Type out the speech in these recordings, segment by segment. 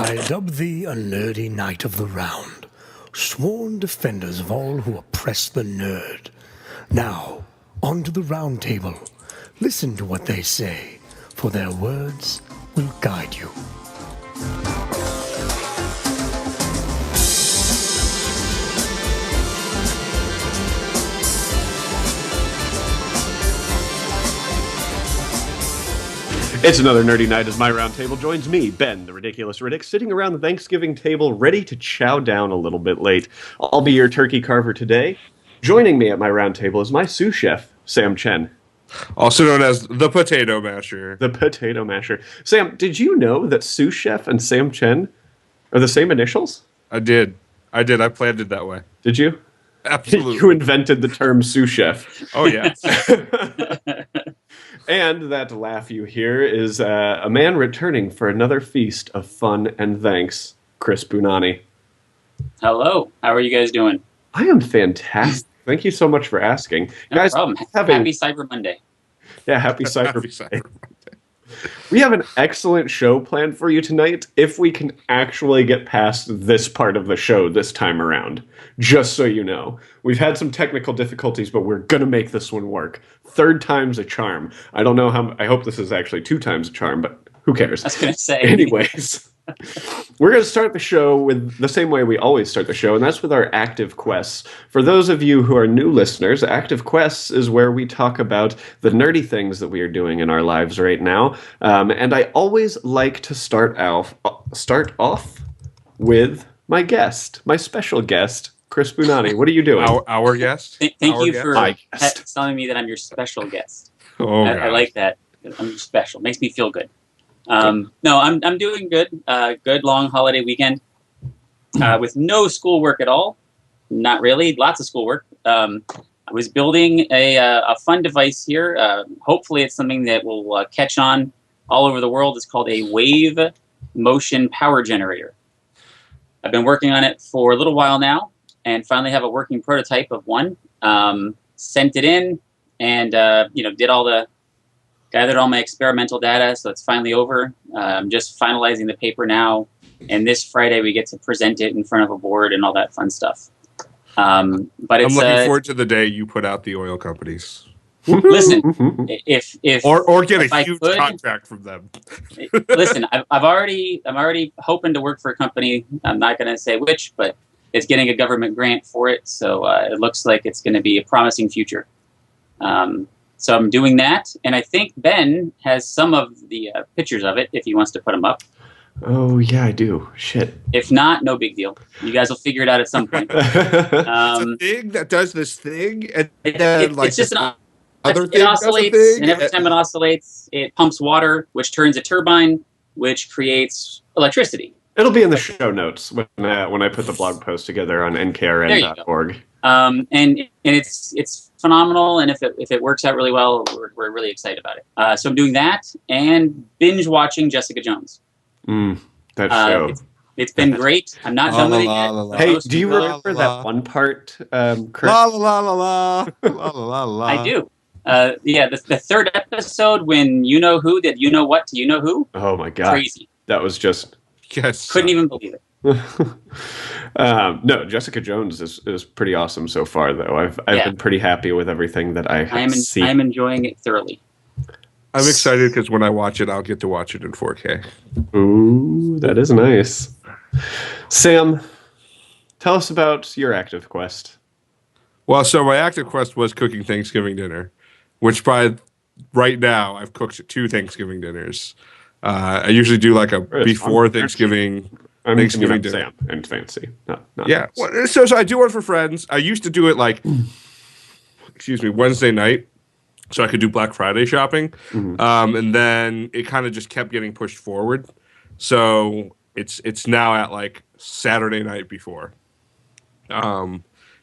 I dub thee a nerdy knight of the round, sworn defenders of all who oppress the nerd. Now, onto the round table. Listen to what they say, for their words will guide you. It's another nerdy night as my round table joins me, Ben, the ridiculous Riddick, sitting around the Thanksgiving table ready to chow down a little bit late. I'll be your turkey carver today. Joining me at my round table is my sous chef, Sam Chen. Also known as the Potato Masher. The Potato Masher. Sam, did you know that sous chef and Sam Chen are the same initials? I did. I planned it that way. Did you? Absolutely. You invented the term sous chef. Oh, yeah. And that laugh you hear is a man returning for another feast of fun and thanks, Chris Bunani. Hello. How are you guys doing? I am fantastic. Thank you so much for asking. No Guys, problem. Happy Cyber Monday. Yeah, happy Cyber Happy Monday. Cyber Monday. We have an excellent show planned for you tonight if we can actually get past this part of the show this time around. Just so you know. We've had some technical difficulties, but we're going to make this one work. Third time's a charm. I don't know how... I hope this is actually 2 times a charm, but who cares? I was going to say. Anyways, we're going to start the show with the same way we always start the show, and that's with our active quests. For those of you who are new listeners, active quests is where we talk about the nerdy things that we are doing in our lives right now. And I always like to start off with my guest, my special guest, Chris Bunani. What are you doing? Our guest? Thank Our you guest? for telling me that I'm your special guest. Oh, I like that. I'm special. Makes me feel good. No, I'm doing good. Good long holiday weekend with no schoolwork at all. Not really. Lots of schoolwork. I was building a fun device here. Hopefully, it's something that will catch on all over the world. It's called a wave motion power generator. I've been working on it for a little while now, and finally have a working prototype of one. Sent it in, and gathered all my experimental data, so it's finally over. I'm just finalizing the paper now, and this Friday we get to present it in front of a board and all that fun stuff. But I'm looking forward to the day you put out the oil companies. Listen, if get a huge contract from them. Listen, I'm already hoping to work for a company. I'm not going to say which, but it's getting a government grant for it, so it looks like it's going to be a promising future. So I'm doing that, and I think Ben has some of the pictures of it if he wants to put them up. Oh, yeah, I do. Shit. If not, no big deal. You guys will figure it out at some point. It's a thing that does this thing, and then it's just other it thing oscillates, does a thing. And every time it oscillates, it pumps water, which turns a turbine, which creates electricity. It'll be in the show notes when I put the blog post together on nkrn.org. And it's phenomenal, and if it works out really well, we're really excited about it. So I'm doing that and binge watching Jessica Jones. That show. It's been great. I'm not done with it yet. Hey, do you remember that one part, Chris? La la la la la la la. I do. Yeah, the third episode when you know who did you know what to you know who? Oh my god, crazy! That was just couldn't even believe it. No, Jessica Jones is pretty awesome so far, though. I've been pretty happy with everything that I have seen. I'm enjoying it thoroughly. I'm excited because when I watch it, I'll get to watch it in 4K. Ooh, that is nice. Sam, tell us about your active quest. Well, so my active quest was cooking Thanksgiving dinner, which by right now I've cooked 2 Thanksgiving dinners. I usually do like a before Thanksgiving dinner. Sam and fancy. Not yeah. Well, so I do one for friends. I used to do it like, Wednesday night, so I could do Black Friday shopping. Mm-hmm. And then it kind of just kept getting pushed forward. So it's now at like Saturday night before.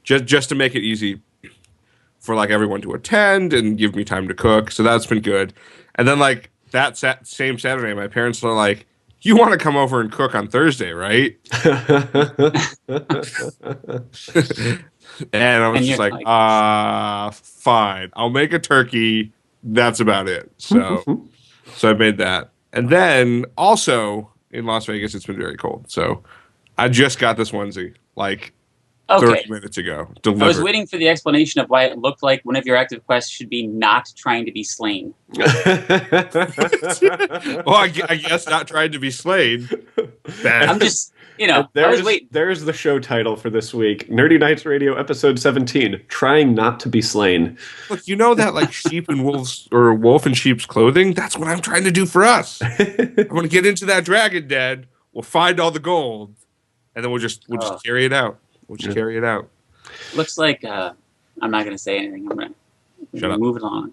Just to make it easy for like everyone to attend and give me time to cook. So that's been good. And then like that same Saturday, my parents are like, "You want to come over and cook on Thursday, right?" And I was just like, fine. I'll make a turkey. That's about it. So I made that. And then also in Las Vegas, it's been very cold. So I just got this onesie like Okay. 30 minutes ago. Delivered. I was waiting for the explanation of why it looked like one of your active quests should be not trying to be slain. Well, I guess not trying to be slain. I'm just, I was waiting. There's the show title for this week. Nerdy Nights Radio, episode 17, Trying Not to Be Slain. Look, you know that like sheep and wolves, or wolf in sheep's clothing? That's what I'm trying to do for us. I want to get into that dragon den. We'll find all the gold. And then we'll just carry it out. We'll just carry it out. Looks like I'm not going to say anything. I'm going to move it on.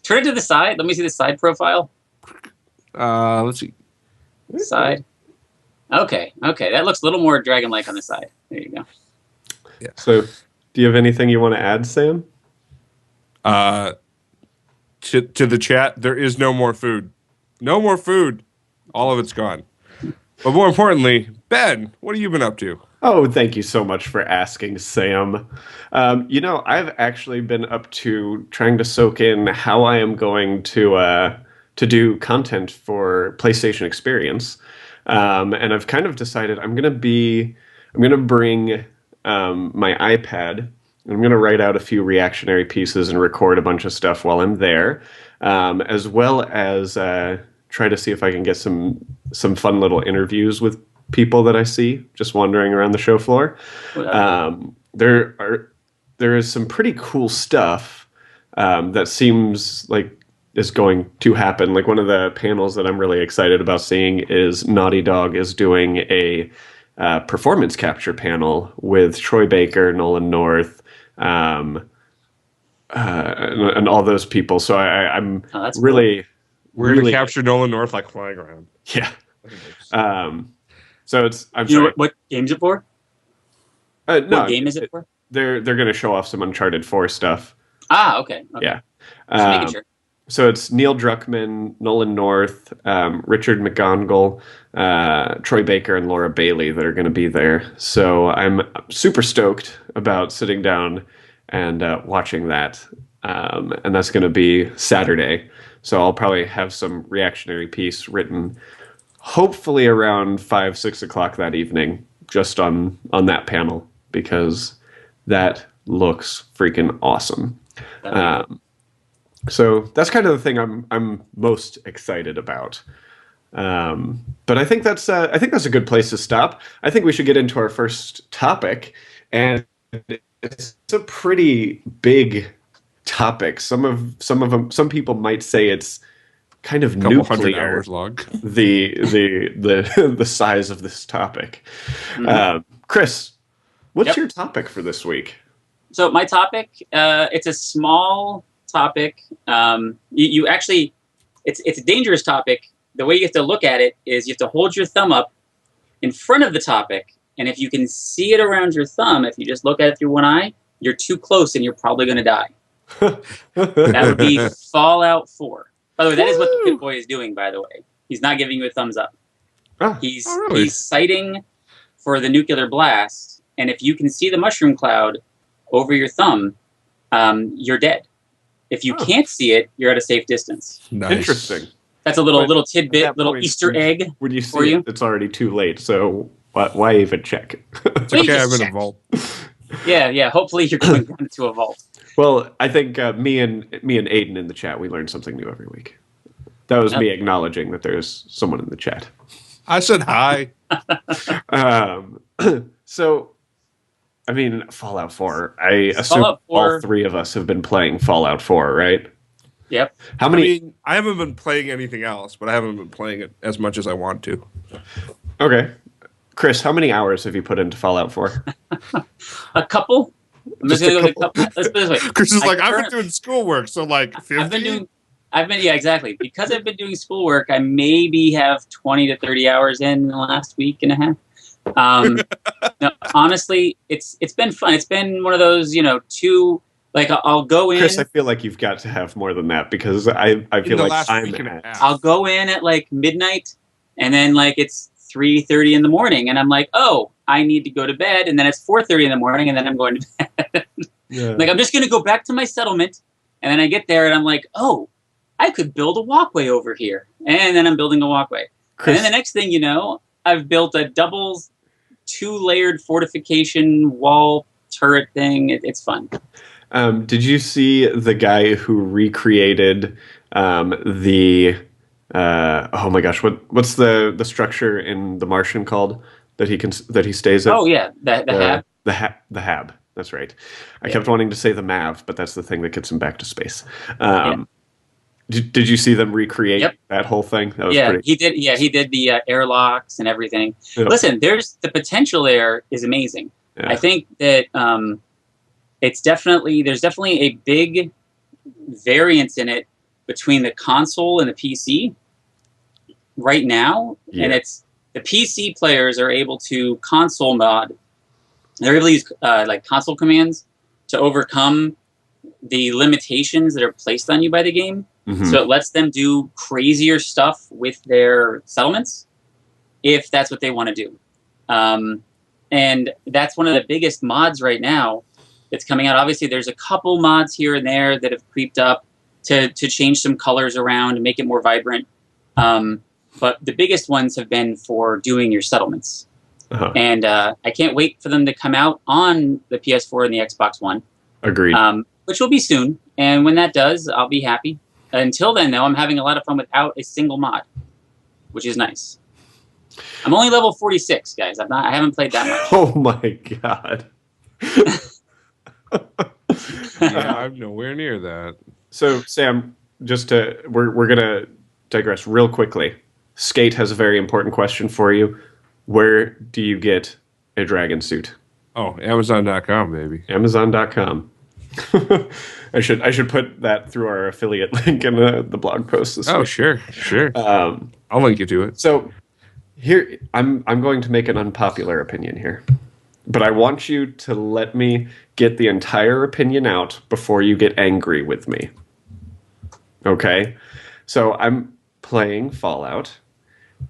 Turn it to the side. Let me see the side profile. Let's see. Side. Okay. That looks a little more dragon-like on the side. There you go. Yeah. So, do you have anything you want to add, Sam? To the chat, there is no more food. No more food. All of it's gone. But more importantly, Ben, what have you been up to? Oh, thank you so much for asking, Sam. I've actually been up to trying to soak in how I am going to do content for PlayStation Experience, and I've kind of decided I'm going to bring my iPad. And I'm going to write out a few reactionary pieces and record a bunch of stuff while I'm there, as well as try to see if I can get some fun little interviews with people that I see just wandering around the show floor. There is some pretty cool stuff that seems like is going to happen. Like one of the panels that I'm really excited about seeing is Naughty Dog is doing a performance capture panel with Troy Baker, Nolan North, and all those people. So I'm really... Cool. We're going to capture Nolan North like flying around. Yeah. So it's. What game's it for? No, what game is it for? They're going to show off some Uncharted 4 stuff. Okay. Yeah. Just making sure. So it's Neil Druckmann, Nolan North, Richard McGonigal, Troy Baker, and Laura Bailey that are going to be there. So I'm super stoked about sitting down and watching that. And that's going to be Saturday. So I'll probably have some reactionary piece written hopefully around 5-6 o'clock that evening, just on that panel, because that looks freaking awesome. So that's kind of the thing I'm most excited about. But I think that's a good place to stop. I think we should get into our first topic, and it's a pretty big topic. Some people might say it's kind of nuclear. 100 hours long. The size of this topic. Chris, what's your topic for this week? So my topic, it's a small topic. You actually, it's a dangerous topic. The way you have to look at it is you have to hold your thumb up in front of the topic, and if you can see it around your thumb, if you just look at it through one eye, you're too close and you're probably going to die. That would be Fallout 4. By the way, that is what the Pit Boy is doing, by the way. He's not giving you a thumbs up. He's sighting for the nuclear blast, and if you can see the mushroom cloud over your thumb, you're dead. If you can't see it, you're at a safe distance. Nice. Interesting. That's a little tidbit, little Easter egg. When you see it, it's already too late, so why even check? It's okay, I'm in a vault. Yeah. Hopefully you're going down to a vault. Well, I think me and Aiden in the chat, we learn something new every week. That was me acknowledging that there's someone in the chat. I said hi. So, I mean, Fallout 4. I assume all three of us have been playing Fallout 4, right? Yep. How many? I haven't been playing anything else, but I haven't been playing it as much as I want to. Okay. Chris, how many hours have you put into Fallout 4? A couple. I'm just going to go with a couple. Let's put it this way. Chris is I've been doing schoolwork, so 50? Yeah, exactly. Because I've been doing schoolwork, I maybe have 20 to 30 hours in the last week and a half. No, honestly, it's been fun. It's been one of those, I'll go in. Chris, I feel like you've got to have more than that, because I feel like I'll go in at midnight, and then it's 3:30 in the morning, and I'm like, oh, I need to go to bed, and then it's 4:30 in the morning, and then I'm going to bed. Yeah. I'm just going to go back to my settlement, and then I get there, and I'm like, oh, I could build a walkway over here, and then I'm building a walkway. And then the next thing you know, I've built a double 2-layered fortification wall turret thing. It's fun. Did you see the guy who recreated the oh my gosh, what's the structure in The Martian called that he stays at? Oh yeah, the hab. The hab. That's right. I kept wanting to say the Mav, but that's the thing that gets him back to space. Did you see them recreate that whole thing? That was pretty. He did. Yeah, he did the airlocks and everything. Yep. Listen, there's the potential there is amazing. Yeah. I think that there's definitely a big variance in it between the console and the PC right now, and it's the PC players are able to console mod. They're able to use like console commands to overcome the limitations that are placed on you by the game. Mm-hmm. So it lets them do crazier stuff with their settlements if that's what they want to do. And that's one of the biggest mods right now that's coming out. Obviously, there's a couple mods here and there that have creeped up to change some colors around and make it more vibrant. But the biggest ones have been for doing your settlements. Uh-huh. And I can't wait for them to come out on the PS4 and the Xbox One. Agreed. Which will be soon. And when that does, I'll be happy. Until then, though, I'm having a lot of fun without a single mod, which is nice. I'm only level 46, guys. I haven't played that much. Oh my god. Yeah, I'm nowhere near that. So, Sam, we're gonna digress real quickly. Skate has a very important question for you. Where do you get a dragon suit? Oh, Amazon.com, baby. Amazon.com. I should put that through our affiliate link in the blog post this week. Oh, sure. I'll link you to it. So here, I'm going to make an unpopular opinion here, but I want you to let me get the entire opinion out before you get angry with me. Okay? So I'm playing Fallout,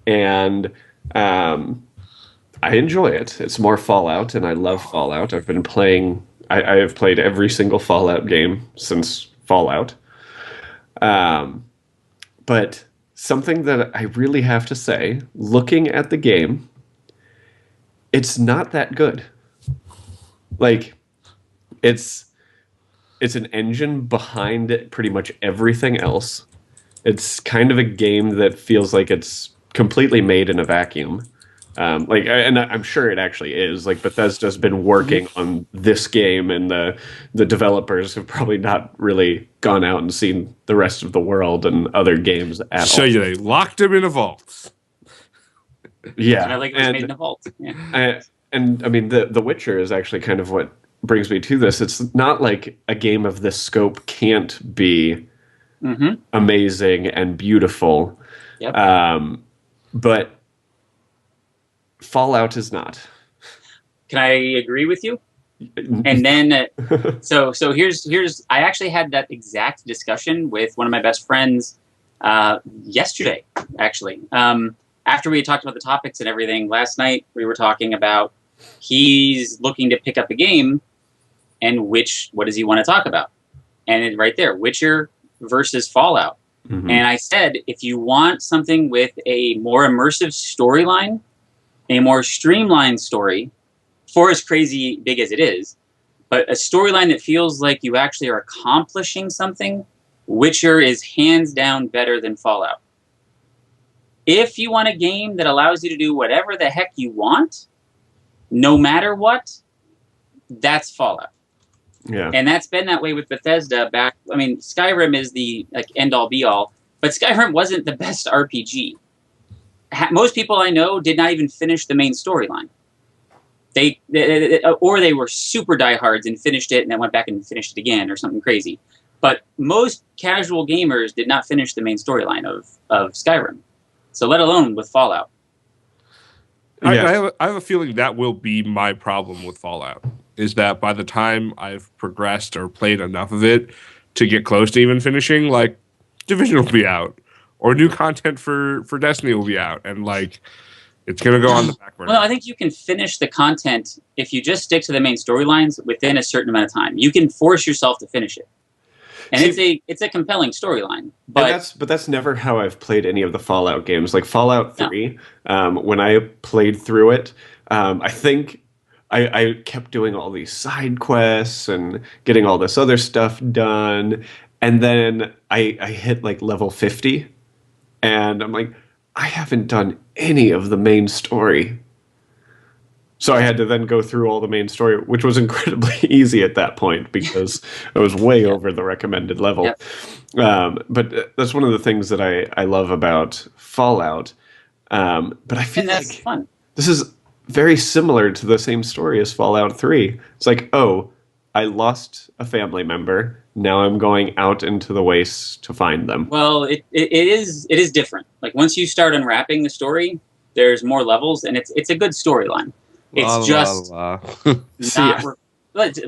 and I enjoy it. It's more Fallout, and I love Fallout. I've been playing... I have played every single Fallout game since Fallout. But something that I really have to say, looking at the game, it's not that good. Like, it's an engine behind pretty much everything else. It's kind of a game that feels like it's completely made in a vacuum. And I'm sure it actually is. Like, Bethesda's been working on this game, and the developers have probably not really gone out and seen the rest of the world and other games at all. So they locked him in a vault. Yeah, I like it was made in a vault. Yeah. And I mean, The Witcher is actually kind of what brings me to this. It's not like a game of this scope can't be amazing and beautiful. Yep. But Fallout is not. Can I agree with you? And then, so here's. I actually had that exact discussion with one of my best friends yesterday. Actually, after we had talked about the topics and everything last night, we were talking about he's looking to pick up a game, and what does he want to talk about? And right there, Witcher versus Fallout. Mm-hmm. And I said, if you want something with a more immersive storyline, a more streamlined story, for as crazy big as it is, but a storyline that feels like you actually are accomplishing something, Witcher is hands down better than Fallout. If you want a game that allows you to do whatever the heck you want, no matter what, that's Fallout. Yeah. And that's been that way with Bethesda back. I mean, Skyrim is the end all be all, but Skyrim wasn't the best RPG. Most people I know did not even finish the main storyline. They were super diehards and finished it and then went back and finished it again or something crazy. But most casual gamers did not finish the main storyline of Skyrim. So let alone with Fallout. Yeah. I have a feeling that will be my problem with Fallout, is that by the time I've progressed or played enough of it to get close to even finishing, like, Division will be out, or new content for Destiny will be out, and like it's going to go on the back burner. Well, I think you can finish the content if you just stick to the main storylines within a certain amount of time. You can force yourself to finish it. and it's a compelling storyline. But that's never how I've played any of the Fallout games. Like Fallout 3, when I played through it, I think I kept doing all these side quests and getting all this other stuff done, and then I hit like level 50, and I'm like, I haven't done any of the main story. So I had to then go through all the main story, which was incredibly easy at that point because I was way over the recommended level. Yep. But that's one of the things that I love about Fallout. But I feel that's like fun. This is very similar to the same story as Fallout 3. It's like, oh, I lost a family member. Now I'm going out into the wastes to find them. Well, it is different. Like once you start unwrapping the story, there's more levels, and it's a good storyline. It's just not.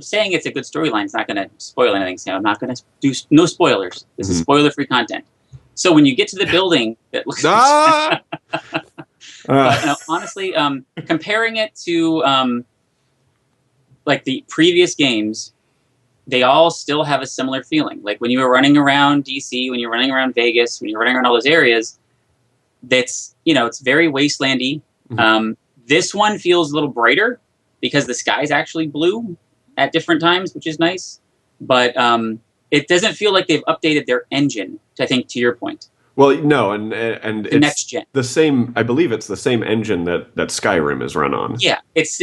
Saying it's a good storyline is not going to spoil anything. So I'm not going to do no spoilers. This is spoiler-free content. So when you get to the building that looks, honestly, comparing it to like the previous games, they all still have a similar feeling. Like when you were running around DC, when you're running around Vegas, when you're running around all those areas, that's it's very wastelandy. This one feels a little brighter because the sky's actually blue at different times, which is nice. But it doesn't feel like they've updated their engine, I think, to your point. Well, no, and the next gen. The same. I believe it's the same engine that Skyrim is run on. Yeah, it's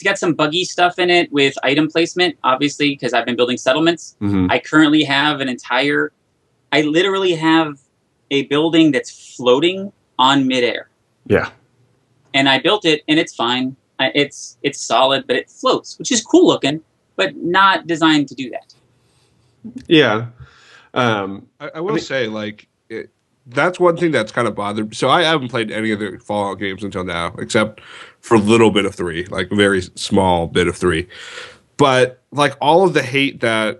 got some buggy stuff in it with item placement, obviously, because I've been building settlements. I currently have I literally have a building that's floating on midair. Yeah. And I built it, and it's fine. It's solid, but it floats, which is cool looking, but not designed to do that. Yeah. I will say, like, that's one thing that's kind of bothered. So I haven't played any of the Fallout games until now, except for a little bit of 3, like a very small bit of 3. But like all of the hate that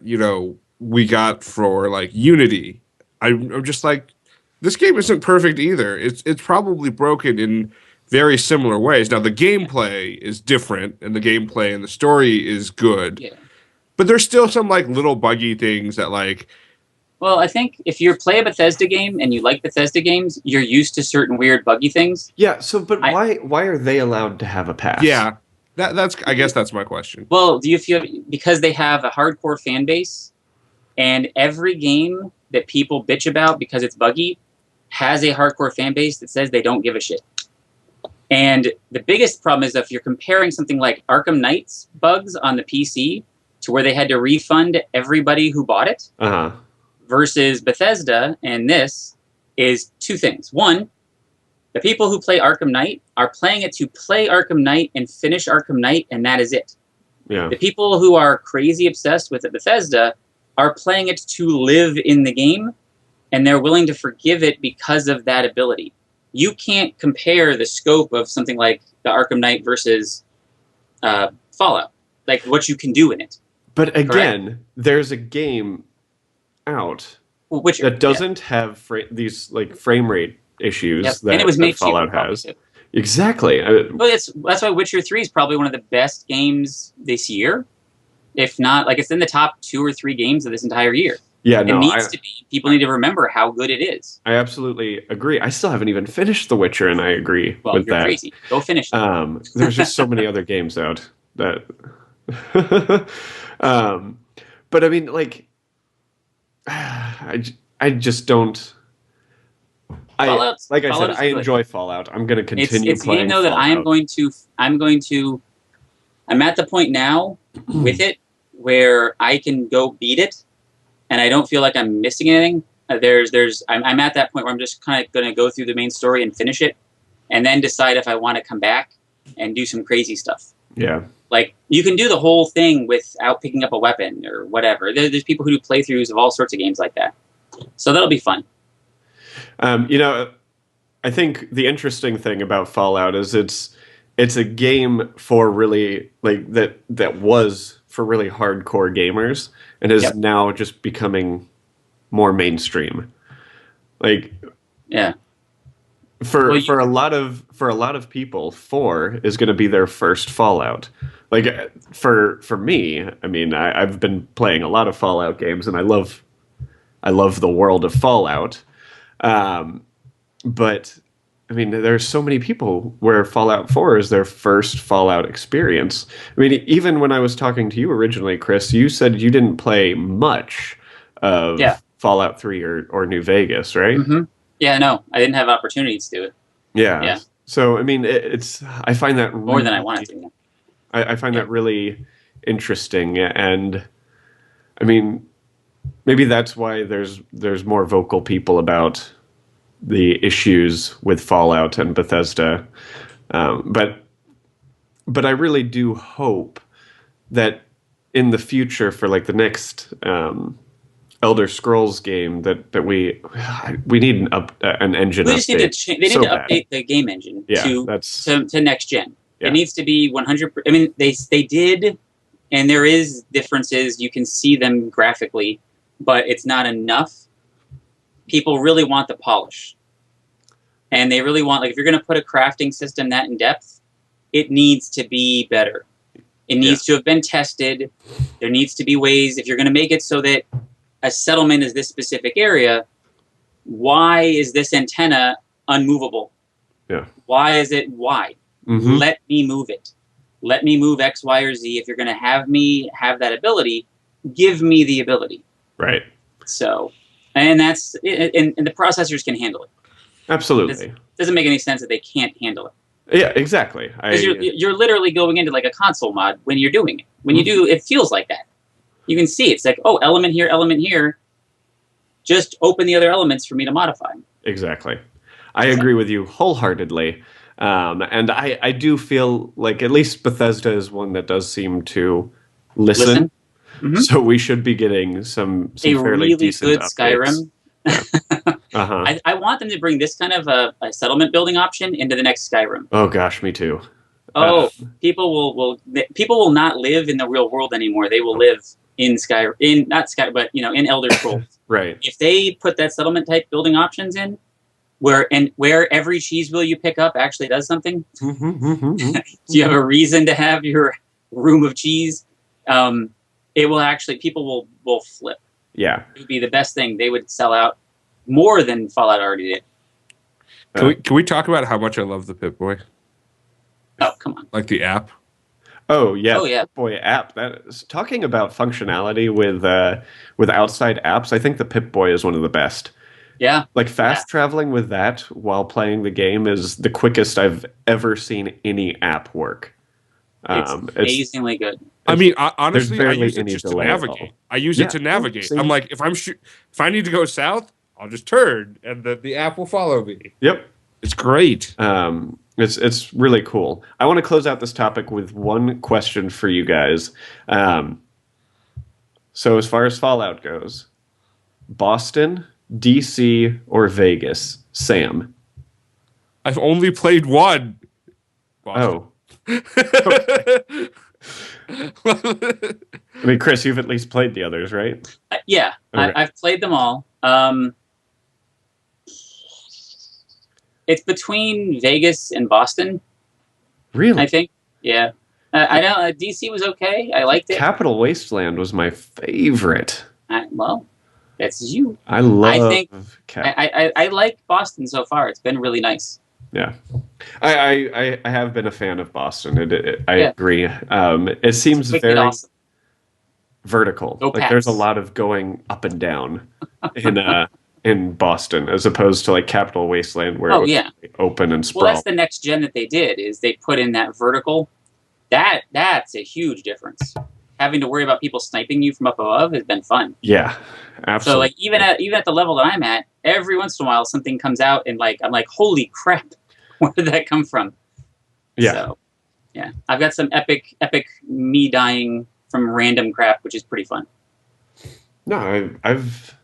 we got for like Unity, I'm just like, this game isn't perfect either. It's probably broken in very similar ways. Now the gameplay is different, and the gameplay and the story is good. Yeah. But there's still some like little buggy things that like. Well, I think if you play a Bethesda game and you like Bethesda games, you're used to certain weird buggy things. Yeah. So, but why are they allowed to have a pass? Yeah. I guess that's my question. Well, do you feel because they have a hardcore fan base, and every game that people bitch about because it's buggy has a hardcore fan base that says they don't give a shit. And the biggest problem is if you're comparing something like Arkham Knight's bugs on the PC to where they had to refund everybody who bought it versus Bethesda, and this is two things. One, the people who play Arkham Knight are playing it to play Arkham Knight and finish Arkham Knight, and that is it. Yeah. The people who are crazy obsessed with Bethesda are playing it to live in the game, and they're willing to forgive it because of that ability. You can't compare the scope of something like the Arkham Knight versus Fallout, like what you can do in it. But again, there's a game out that doesn't have these like frame rate issues that, and it was made Fallout has. Exactly. Well, that's why Witcher 3 is probably one of the best games this year, if not like it's in the top 2 or 3 games of this entire year. Yeah, it needs to be. People need to remember how good it is. I absolutely agree. I still haven't even finished The Witcher, and I agree with you're that. Crazy. Go finish it. There's just so many other games out that. But I mean, like, I just don't. I enjoy Fallout. I'm going to continue it's playing. It's a game though that I'm at the point now with it where I can go beat it. And I don't feel like I'm missing anything. I'm at that point where I'm just kind of going to go through the main story and finish it, and then decide if I want to come back and do some crazy stuff. Yeah, like you can do the whole thing without picking up a weapon or whatever. There's people who do playthroughs of all sorts of games like that, so that'll be fun. I think the interesting thing about Fallout is it's a game for really like that was for really hardcore gamers and is now just becoming more mainstream. Like, yeah, for a lot of people, 4 is going to be their first Fallout. Like for me, I mean, I've been playing a lot of Fallout games and I love I love the world of Fallout. But I mean, there's so many people where Fallout 4 is their first Fallout experience. I mean, even when I was talking to you originally, Chris, you said you didn't play much of Fallout 3 or New Vegas, right? Mm-hmm. Yeah, no, I didn't have opportunities to do it. Yeah. So, I mean, I find that more than I wanted to. I find that really interesting. And I mean, maybe that's why there's more vocal people about the issues with Fallout and Bethesda. But I really do hope that in the future, for like the next Elder Scrolls game, that we need an engine. We just need to they need to update the game engine to next gen. It needs to be 100%. I mean, they did, and there is differences. You can see them graphically, but it's not enough. People really want the polish. And they really want, like, if you're going to put a crafting system that in depth, it needs to be better. It needs to have been tested. There needs to be ways, if you're going to make it so that a settlement is this specific area, why is this antenna unmovable? Yeah. Why is it wide? Mm-hmm. Let me move it. Let me move X, Y, or Z. If you're going to have me have that ability, give me the ability. Right. So, and that's, and the processors can handle it. Absolutely. It doesn't make any sense that they can't handle it. Yeah, exactly. Because you're literally going into like a console mod when you're doing it. When you do, it feels like that. You can see it's like, oh, element here, element here. Just open the other elements for me to modify. Exactly. I agree with you wholeheartedly. And I do feel like at least Bethesda is one that does seem to listen. Mm-hmm. So we should be getting some fairly really decent good updates. Skyrim. I want them to bring this kind of a settlement building option into the next Skyrim. Oh gosh, me too. People will not live in the real world anymore. They will live in in Elder Scrolls. Right. If they put that settlement type building options in, where every cheese wheel you pick up actually does something. Do you have a reason to have your room of cheese? It will actually, people will flip. Yeah. It would be the best thing. They would sell out more than Fallout already did. Can we talk about how much I love the Pip-Boy? Oh, come on. Like the app? Oh yeah, Pip-Boy app. That is, talking about functionality with outside apps, I think the Pip-Boy is one of the best. Yeah. Like fast traveling with that while playing the game is the quickest I've ever seen any app work. It's amazingly good. I mean, honestly, I use it just to navigate. I use it to navigate. I'm like, if I need to go south, I'll just turn, and the app will follow me. Yep, it's great. It's really cool. I want to close out this topic with one question for you guys. So as far as Fallout goes, Boston, DC, or Vegas? Sam. I've only played one. Boston. Oh. I mean, Chris, you've at least played the others, right? Yeah, okay. I've played them all. It's between Vegas and Boston. Really? I think. Yeah. I know DC was okay. I liked it. Capital Wasteland was my favorite. Well, that's you. I like Boston so far. It's been really nice. Yeah, I have been a fan of Boston. I agree. It seems very awesome. Vertical. Like there's a lot of going up and down in Boston, as opposed to like Capital Wasteland, where it was open and sprawled. Well, that's the next gen that they did. Is they put in that vertical. That's a huge difference. Having to worry about people sniping you from up above has been fun. Yeah, absolutely. So like even at the level that I'm at, every once in a while something comes out and like I'm like, holy crap, where did that come from? Yeah. So yeah, I've got some epic me dying from random crap, which is pretty fun. No, I've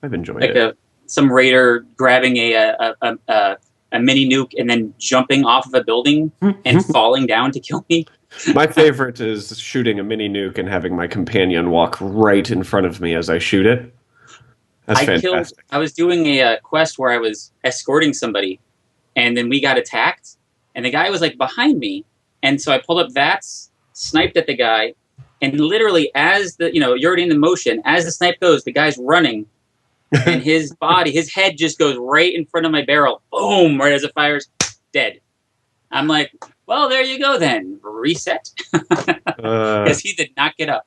enjoyed it. Some raider grabbing a mini nuke and then jumping off of a building and falling down to kill me. My favorite is shooting a mini nuke and having my companion walk right in front of me as I shoot it. That's fantastic. I was doing a quest where I was escorting somebody, and then we got attacked, and the guy was like behind me, and so I pulled up VATS, sniped at the guy, and literally as you're already in the motion, as the snipe goes, the guy's running, and his head just goes right in front of my barrel. Boom! Right as it fires, dead. I'm like, well, there you go then. Reset. Because he did not get up.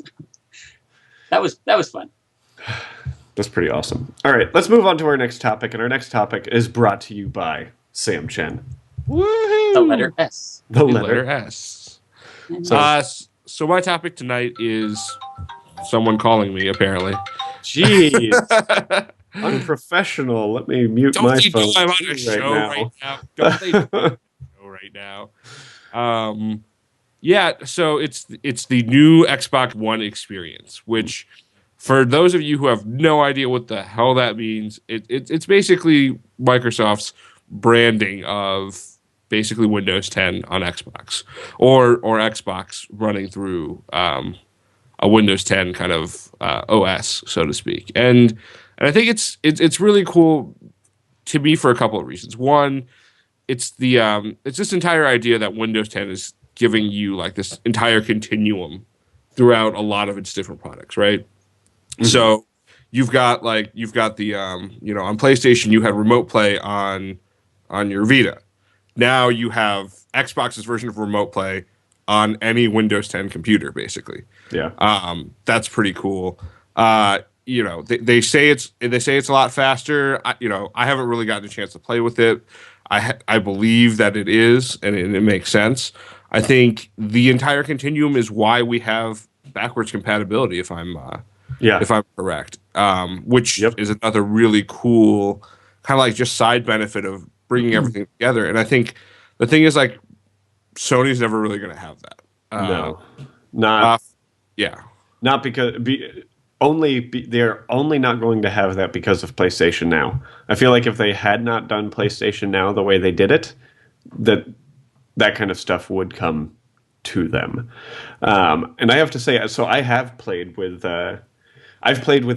That was fun. That's pretty awesome. All right, let's move on to our next topic, and our next topic is brought to you by Sam Chen. Woohoo! The letter S. The letter S. So, So my topic tonight is someone calling me, apparently. jeez. Unprofessional. Let me mute Don't my they phone know I'm on a show right now? Don't they know I'm on a show right now? Yeah, so it's the new Xbox One experience, which for those of you who have no idea what the hell that means, it's basically Microsoft's branding of basically Windows 10 on Xbox or Xbox running through a Windows 10 kind of OS, so to speak. And I think it's really cool to me for a couple of reasons. One, it's this entire idea that Windows 10 is giving you like this entire continuum throughout a lot of its different products, right? Mm-hmm. So you've got the on PlayStation you had Remote Play on your Vita. Now you have Xbox's version of Remote Play on any Windows 10 computer, basically. Yeah. That's pretty cool. They say it's a lot faster. I haven't really gotten a chance to play with it. I believe that it is, and it makes sense. I think the entire continuum is why we have backwards compatibility, if I'm correct. Which is another really cool kind of like just side benefit of bringing everything together. And I think the thing is like Sony's never really going to have that. No, not because they're only not going to have that because of PlayStation Now. I feel like if they had not done PlayStation Now the way they did it, that kind of stuff would come to them. And I have to say, so I've played with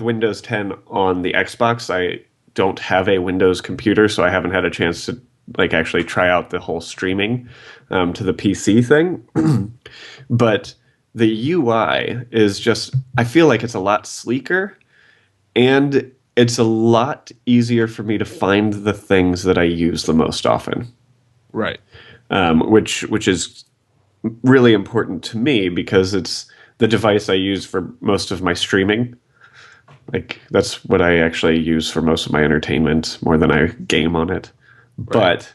Windows 10 on the Xbox. I don't have a Windows computer, so I haven't had a chance to like actually try out the whole streaming to the PC thing. But the UI is just, I feel like it's a lot sleeker, and it's a lot easier for me to find the things that I use the most often. Right. Which is really important to me because it's the device I use for most of my streaming. Like that's what I actually use for most of my entertainment more than I game on it. Right.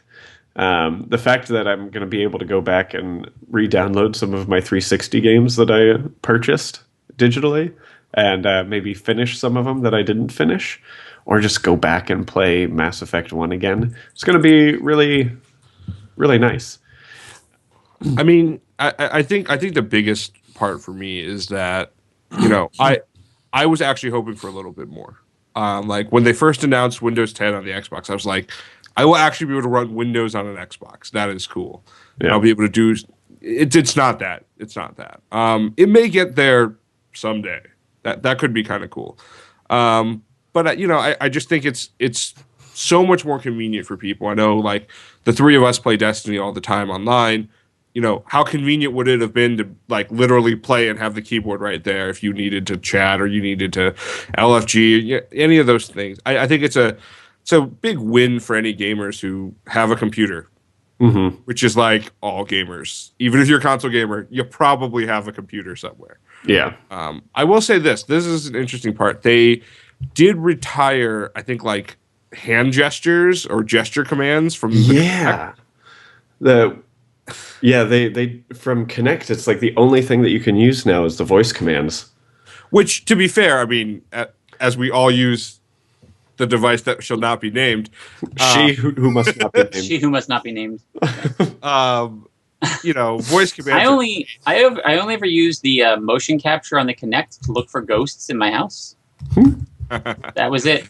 But the fact that I'm going to be able to go back and re-download some of my 360 games that I purchased digitally and maybe finish some of them that I didn't finish, or just go back and play Mass Effect 1 again, it's going to be really, really nice. I mean, I think the biggest part for me is that, I was actually hoping for a little bit more. Like when they first announced Windows 10 on the Xbox, I was like, I will actually be able to run Windows on an Xbox. That is cool. Yeah. I'll be able to do it. It's not that. It's not that. It may get there someday. That could be kind of cool. But I just think it's so much more convenient for people. I know like the three of us play Destiny all the time online. How convenient would it have been to like literally play and have the keyboard right there if you needed to chat or you needed to LFG, any of those things. I think it's a big win for any gamers who have a computer, which is like all gamers. Even if you're a console gamer, you probably have a computer somewhere. Yeah. I will say this. This is an interesting part. They did retire, I think, like hand gestures or gesture commands from they from Kinect, it's like the only thing that you can use now is the voice commands. Which, to be fair, I mean, as we all use the device that shall not be named, she who must not be named. She who must not be named. Voice commands. I only ever use the motion capture on the Kinect to look for ghosts in my house. That was it.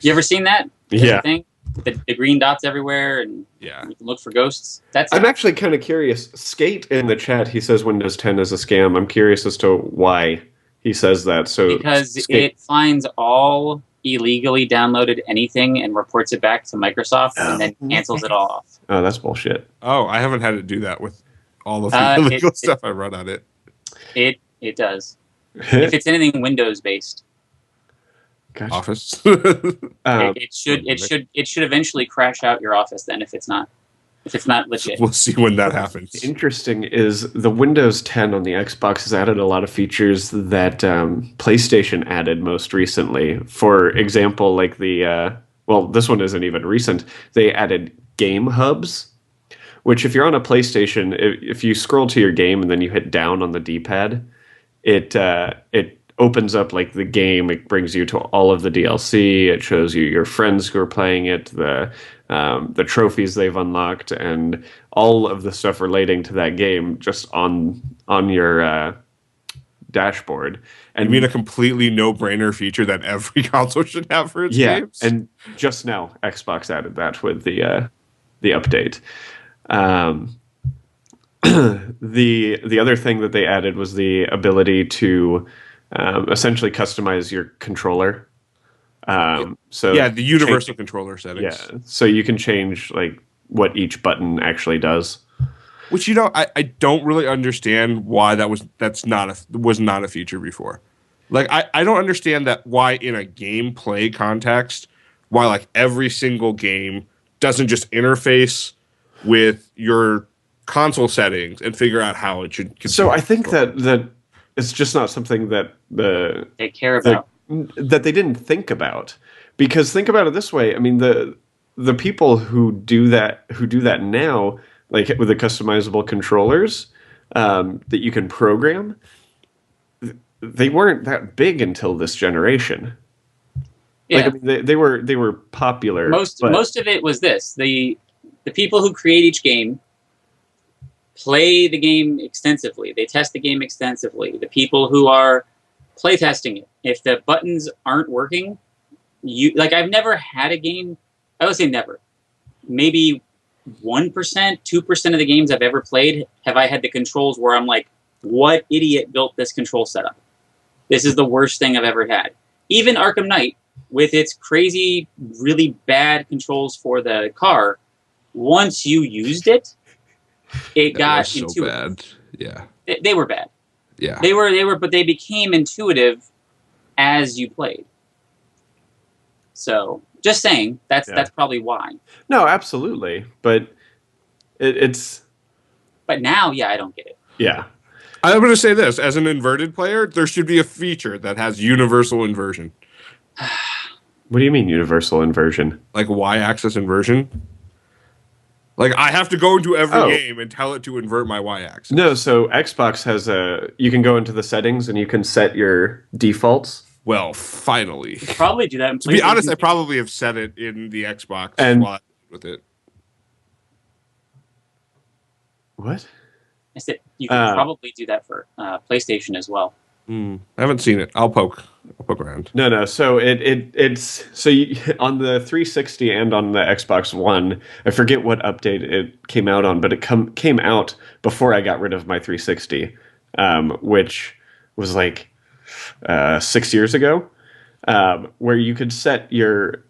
You ever seen that? Yeah. Thing? The green dots everywhere, and you can look for ghosts. I'm actually kind of curious. Skate in the chat, he says Windows 10 is a scam. I'm curious as to why he says that. So because it finds all illegally downloaded anything and reports it back to Microsoft and then cancels it all off. Oh, that's bullshit. Oh, I haven't had to do that with all of the illegal stuff I run on it. It does. If it's anything Windows based. Gotcha. Office. It should eventually crash out your Office then if it's not legit. We'll see when that happens. What's interesting is the Windows 10 on the Xbox has added a lot of features that PlayStation added most recently. For example, like this one isn't even recent. They added game hubs, which if you're on a PlayStation, if you scroll to your game and then you hit down on the D-pad, it opens up like the game. It brings you to all of the DLC. It shows you your friends who are playing it, the trophies they've unlocked, and all of the stuff relating to that game just on your dashboard. And you mean a completely no-brainer feature that every console should have for its games? And just now Xbox added that with the update. The other thing that they added was the ability to essentially customize your controller. So the universal controller settings. Yeah, so you can change like what each button actually does. Which I don't really understand why was not a feature before. Like I don't understand that why in a gameplay context why like every single game doesn't just interface with your console settings and figure out how it should. So I think that it's just not something that they care about. That they didn't think about, because think about it this way. I mean, the people who do that now, like with the customizable controllers that you can program, they weren't that big until this generation. Yeah, like, I mean, they were popular. Most of it was this: the people who create each game play the game extensively. They test the game extensively. The people who are playtesting it, if the buttons aren't working, I've never had a game. I would say never. Maybe 1%, 2% of the games I've ever played have I had the controls where I'm like, what idiot built this control setup? This is the worst thing I've ever had. Even Arkham Knight, with its crazy, really bad controls for the car, once you used it, it got intuitive. Bad. Yeah. They were bad. Yeah. They were, but they became intuitive as you played. So, just saying, that's probably why. No, absolutely, but it's. But now, I don't get it. Yeah. I'm going to say this: as an inverted player, there should be a feature that has universal inversion. What do you mean universal inversion? Like y-axis inversion? Like I have to go into every game and tell it to invert my y-axis. No, so Xbox has you can go into the settings and you can set your defaults. Well, finally. Probably do that. To be honest, I probably have set it in the Xbox and while I with it. What? I said you can probably do that for PlayStation as well. I haven't seen it. I'll poke around. No. So it's on the 360 and on the Xbox One. I forget what update it came out on, but it came out before I got rid of my 360, which was like 6 years ago, where you could set your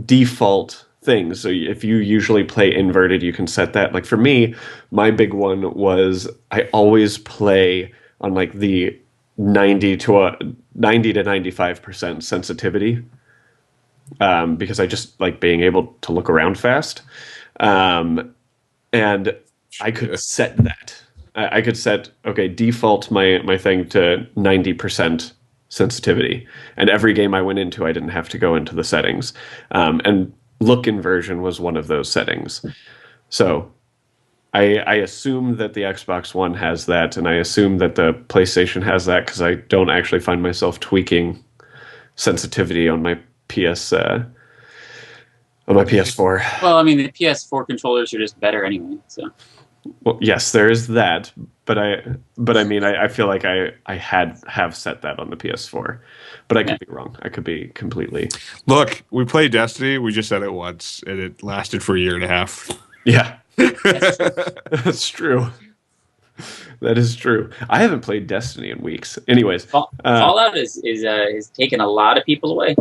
default things. So if you usually play inverted, you can set that. Like for me, my big one was I always play on like the 90 to 95% sensitivity, because I just like being able to look around fast, and I could set that. I could set default my thing to 90% sensitivity, and every game I went into, I didn't have to go into the settings, and look inversion was one of those settings. So I assume that the Xbox One has that, and I assume that the PlayStation has that, because I don't actually find myself tweaking sensitivity on my PS4. Well, I mean, the PS4 controllers are just better anyway. So. Well, yes, there is that, but I mean, I feel like I have set that on the PS4, but I could be wrong. I could be completely. Look, we played Destiny. We just said it once, and it lasted for a year and a half. Yeah. That's true. That is true. I haven't played Destiny in weeks. Anyways, Fallout is taking a lot of people away.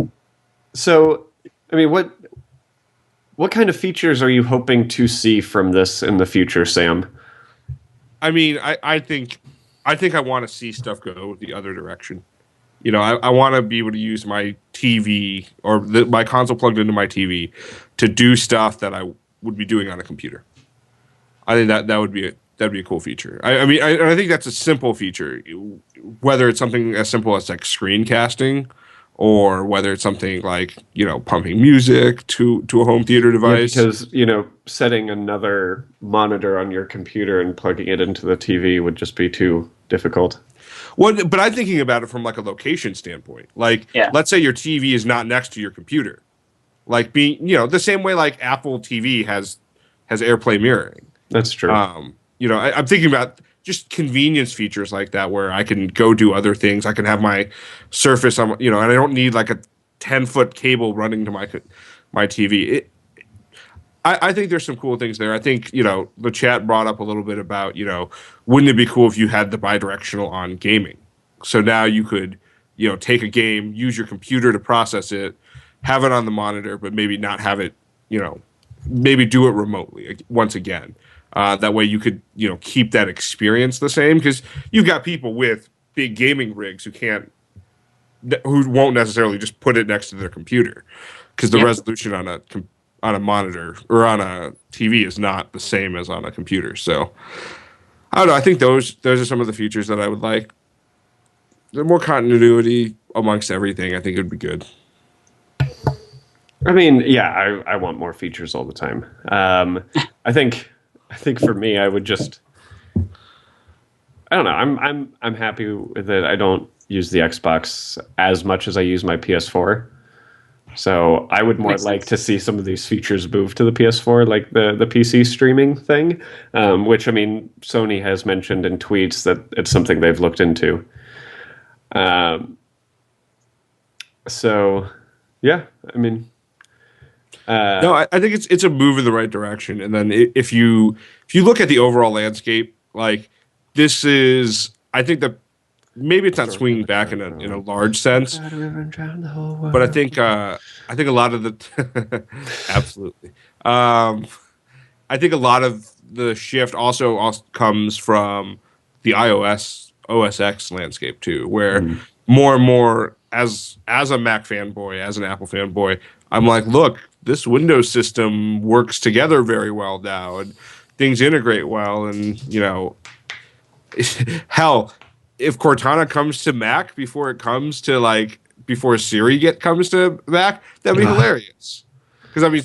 So, I mean, what kind of features are you hoping to see from this in the future, Sam? I mean, I think I want to see stuff go the other direction. You know, I want to be able to use my TV or my console plugged into my TV to do stuff that I would be doing on a computer. I think that'd be a cool feature. I mean, I think that's a simple feature, whether it's something as simple as like screencasting, or whether it's something like, you know, pumping music to a home theater device. Yeah, because, you know, setting another monitor on your computer and plugging it into the TV would just be too difficult. Well, but I'm thinking about it from like a location standpoint. Like, let's say your TV is not next to your computer. Like being, you know, the same way like Apple TV has AirPlay mirroring. That's true. You know, I'm thinking about just convenience features like that where I can go do other things. I can have my Surface on, you know, and I don't need like a 10-foot cable running to my TV. I think there's some cool things there. I think, you know, the chat brought up a little bit about, you know, wouldn't it be cool if you had the bidirectional on gaming? So now you could, you know, take a game, use your computer to process it, have it on the monitor, but maybe not have it, you know, maybe do it remotely once again. That way you could, you know, keep that experience the same, because you've got people with big gaming rigs who won't necessarily just put it next to their computer, because the resolution on a monitor or on a TV is not the same as on a computer. So I don't know. I think those are some of the features that I would like. The more continuity amongst everything, I think it would be good. I mean, yeah, I want more features all the time. I think for me, I would just, I don't know. I'm happy with it. I don't use the Xbox as much as I use my PS4. So I would more like to see some of these features move to the PS4, like the PC streaming thing, which, I mean, Sony has mentioned in tweets that it's something they've looked into. So, yeah, I mean, no, I think it's a move in the right direction. And then if you look at the overall landscape, like this is, I think that maybe it's not swinging back in a large sense, but I think a lot of the absolutely. I think a lot of the shift also comes from the iOS OS X landscape too, where more and more as a Mac fanboy, as an Apple fanboy, I'm like, look, this Windows system works together very well now, and things integrate well, and you know, hell, if Cortana comes to Mac before Siri comes to Mac, that'd be hilarious. Because I mean,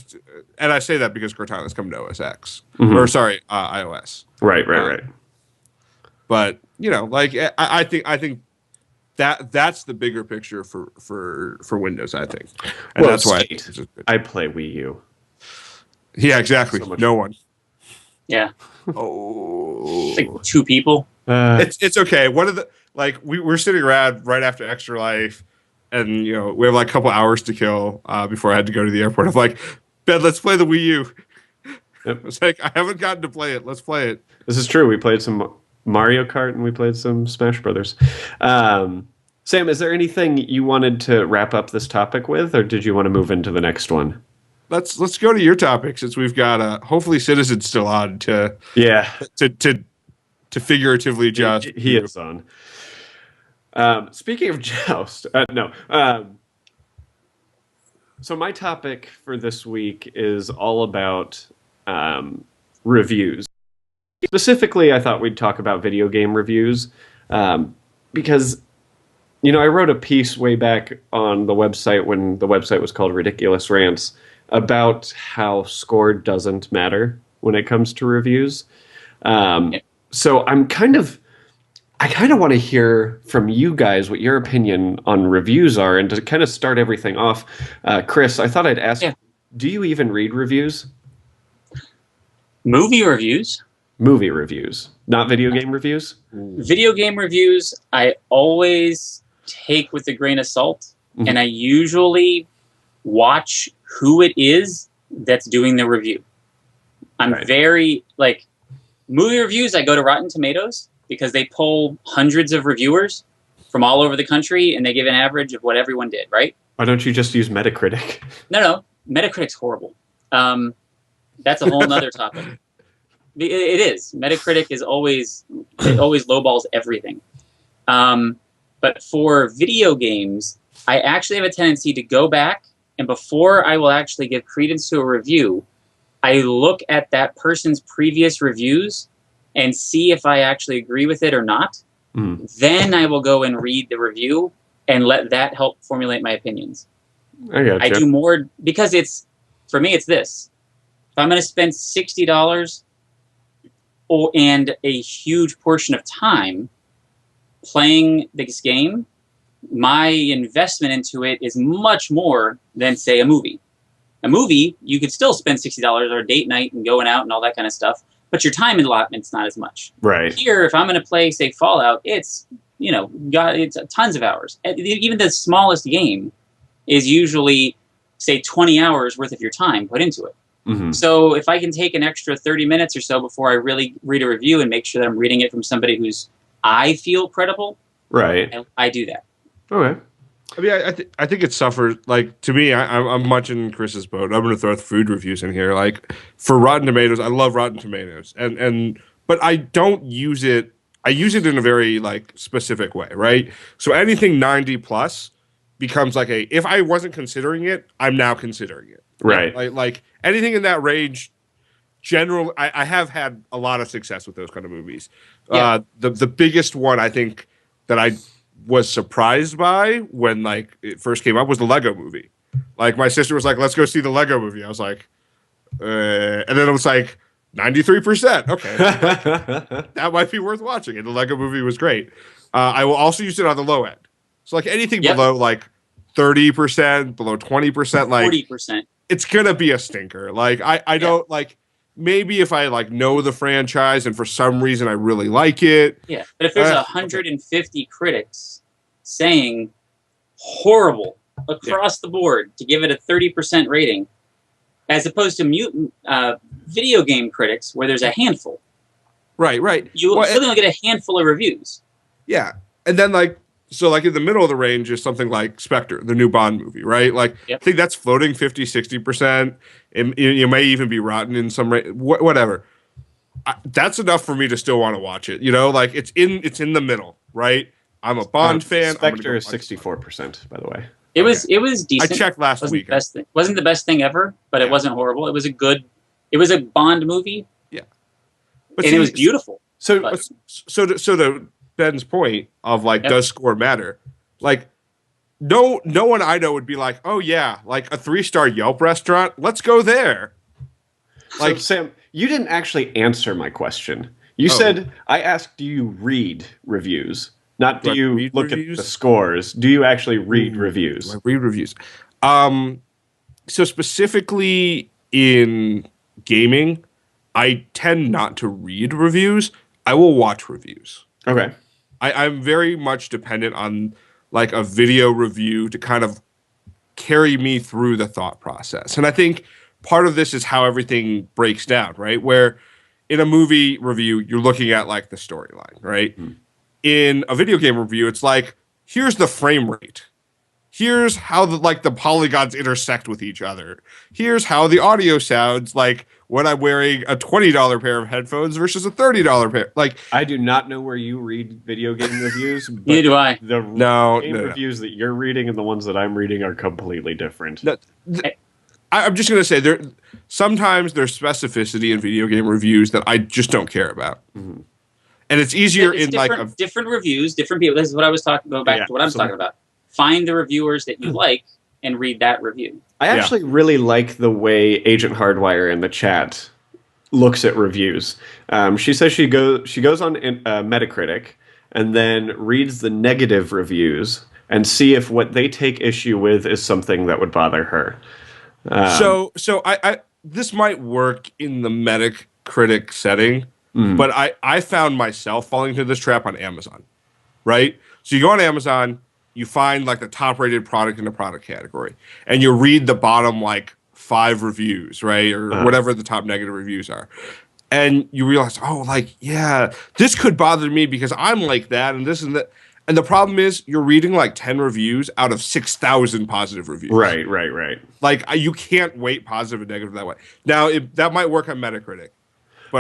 and I say that because Cortana's come to OS X, or sorry, iOS. Right. But you know, like I think that's the bigger picture for Windows. I think, and that's why I play Wii U. Yeah, exactly. So no one. Yeah. Oh, like 2 people. It's okay. One of the we're sitting around right after Extra Life, and you know we have like a couple hours to kill before I had to go to the airport. I'm like, Ben, let's play the Wii U. Yep. It's like I haven't gotten to play it. Let's play it. This is true. We played some Mario Kart and we played some Smash Brothers. Sam, is there anything you wanted to wrap up this topic with, or did you want to move into the next one? Let's go to your topic, since we've got hopefully Citizen's still on to figuratively joust. He is on. Speaking of joust, no. So my topic for this week is all about reviews. Specifically, I thought we'd talk about video game reviews because, you know, I wrote a piece way back on the website when the website was called Ridiculous Rants about how score doesn't matter when it comes to reviews. So I kind of want to hear from you guys what your opinion on reviews are, and to kind of start everything off, Chris, I thought I'd ask, do you even read reviews? Movie reviews? Movie reviews, not video game reviews? Video game reviews, I always take with a grain of salt, and I usually watch who it is that's doing the review. I'm very, movie reviews, I go to Rotten Tomatoes, because they poll hundreds of reviewers from all over the country, and they give an average of what everyone did, right? Why don't you just use Metacritic? No. Metacritic's horrible. That's a whole nother topic. It is. Metacritic is always lowballs everything. But for video games, I actually have a tendency to go back, and before I will actually give credence to a review, I look at that person's previous reviews and see if I actually agree with it or not. Then I will go and read the review and let that help formulate my opinions. I do more because for me, it's this. If I'm going to spend $60 and a huge portion of time playing this game, my investment into it is much more than, say, a movie. A movie, you could still spend $60 or a date night and going out and all that kind of stuff, but your time allotment's not as much. Right. Here, if I'm going to play, say, Fallout, it's tons of hours. Even the smallest game is usually, say, 20 hours worth of your time put into it. So if I can take an extra 30 minutes or so before I really read a review and make sure that I'm reading it from somebody who's I feel credible, right, I do that. Okay. I mean, I think it suffers. Like, to me, I'm much in Chris's boat. I'm going to throw food reviews in here. Like, for Rotten Tomatoes, I love Rotten Tomatoes, but I don't use it. I use it in a very like specific way, right? So anything 90 plus becomes like if I wasn't considering it, I'm now considering it. Right. Like anything in that range. Generally, I have had a lot of success with those kind of movies. Yeah. The biggest one I think that I was surprised by when like it first came up was the Lego movie. Like my sister was like, "Let's go see the Lego movie." I was like, and then it was like 93%. Okay, that might be worth watching. And the Lego movie was great. I will also use it on the low end. So like anything below like 30%, below 20%, like 40%. It's gonna be a stinker. Like I don't like. Maybe if I like know the franchise and for some reason I really like it. Yeah, but if there's 150 critics saying horrible across the board to give it a 30% rating, as opposed to video game critics where there's a handful. Right. You still only get a handful of reviews. Yeah, and then like in the middle of the range is something like Spectre, the new Bond movie, right? Like I think that's floating 50-60%. And you may even be rotten in some whatever. That's enough for me to still want to watch it. You know, like it's in the middle, right? I'm a Bond fan. Spectre is 64%, by the way. It was decent. I checked last week. Wasn't the best thing ever, but it wasn't horrible. It was a Bond movie. Yeah, and it was beautiful. So to Ben's point of like, does score matter? Like, no one I know would be like, oh yeah, like a 3-star Yelp restaurant, let's go there. Like, so, Sam, you didn't actually answer my question. You said, I asked, do you read reviews? Not do you look reviews? At the scores. Do you actually read reviews? I read reviews. So specifically in gaming, I tend not to read reviews. I will watch reviews. Okay. I'm very much dependent on like a video review to kind of carry me through the thought process. And I think part of this is how everything breaks down, right? Where in a movie review, you're looking at like the storyline, right? In a video game review, it's like, here's the frame rate. Here's how the polygons intersect with each other. Here's how the audio sounds like when I'm wearing a $20 pair of headphones versus a $30 pair. Like, I do not know where you read video game reviews. But neither do I. The game reviews that you're reading and the ones that I'm reading are completely different. I'm just going to say sometimes there's specificity in video game reviews that I just don't care about. And it's easier in different reviews, different people. This is what I was talking about. Back to what I was talking about. Find the reviewers that you like and read that review. I actually really like the way Agent Hardwire in the chat looks at reviews. She says she goes on Metacritic and then reads the negative reviews and see if what they take issue with is something that would bother her. So I this might work in the Metacritic setting, but I found myself falling into this trap on Amazon, right? So you go on Amazon, you find like the top rated product in the product category, and you read the bottom like 5 reviews, right? Or whatever the top negative reviews are. And you realize, oh, like, yeah, this could bother me because I'm like that and this and that. And the problem is you're reading like 10 reviews out of 6,000 positive reviews. Right. Like you can't weight positive and negative that way. Now, that might work on Metacritic.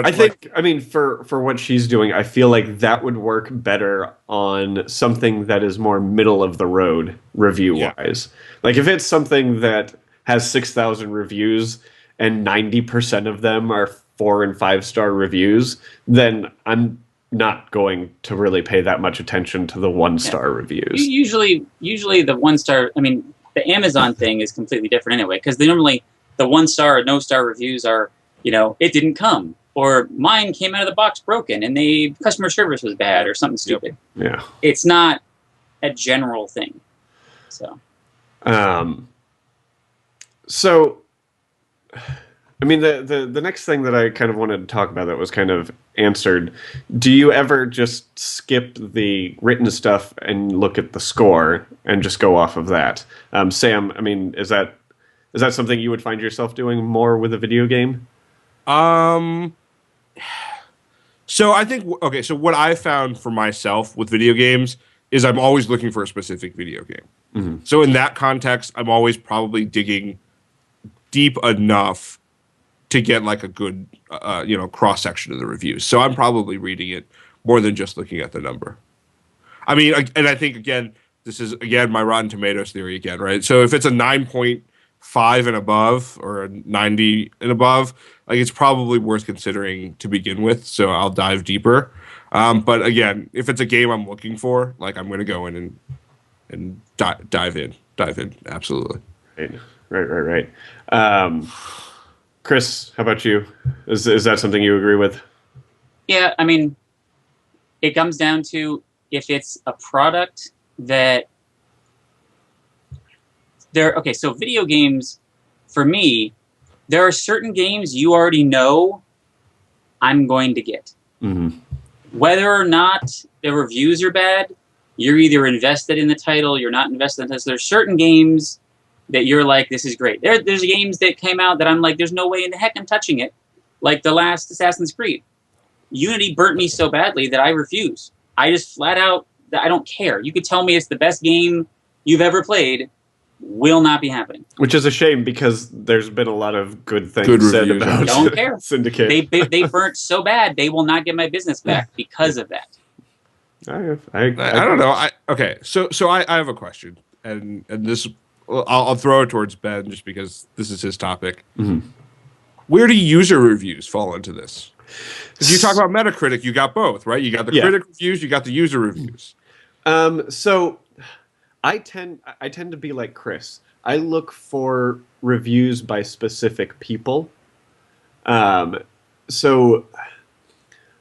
But I think, I mean, for what she's doing, I feel like that would work better on something that is more middle of the road review wise. Like if it's something that has 6,000 reviews and 90% of them are 4 and 5-star reviews, then I'm not going to really pay that much attention to the 1-star reviews. Usually the 1-star. I mean, the Amazon thing is completely different anyway, because normally the 1-star or no-star reviews are, it didn't come, or mine came out of the box broken, and the customer service was bad, or something stupid. Yeah, it's not a general thing. So, I mean, the next thing that I kind of wanted to talk about that was kind of answered. Do you ever just skip the written stuff and look at the score and just go off of that? Sam, I mean, is that something you would find yourself doing more with a video game? So I think, okay, so what I found for myself with video games is I'm always looking for a specific video game. Mm-hmm. So in that context, I'm always probably digging deep enough to get like a good, cross section of the reviews. So I'm probably reading it more than just looking at the number. I mean, and I think again, this is again my Rotten Tomatoes theory again, right? So if it's a 9.5 and above or a 90 and above, like it's probably worth considering to begin with. So I'll dive deeper. But again, if it's a game I'm looking for, like I'm going to go in and dive in. Absolutely. Right. Chris, how about you? Is that something you agree with? Yeah, I mean, it comes down to if it's a product that okay, so video games, for me, there are certain games you already know I'm going to get. Mm-hmm. Whether or not the reviews are bad, you're either invested in the title, you're not invested in the title. So there's certain games that you're like, this is great. There's games that came out that I'm like, there's no way in the heck I'm touching it. Like the last Assassin's Creed. Unity burnt me so badly that I refuse. I just flat out, I don't care. You could tell me it's the best game you've ever played. Will not be happening. Which is a shame because there's been a lot of good things said reviews, about don't care. Syndicate. They burnt so bad, they will not get my business back because of that. I don't know. Okay, so I have a question, and this I'll throw it towards Ben just because this is his topic. Mm-hmm. Where do user reviews fall into this? If you talk about Metacritic, you got both, right? You got the critic reviews, you got the user reviews. So I tend to be like Chris. I look for reviews by specific people. So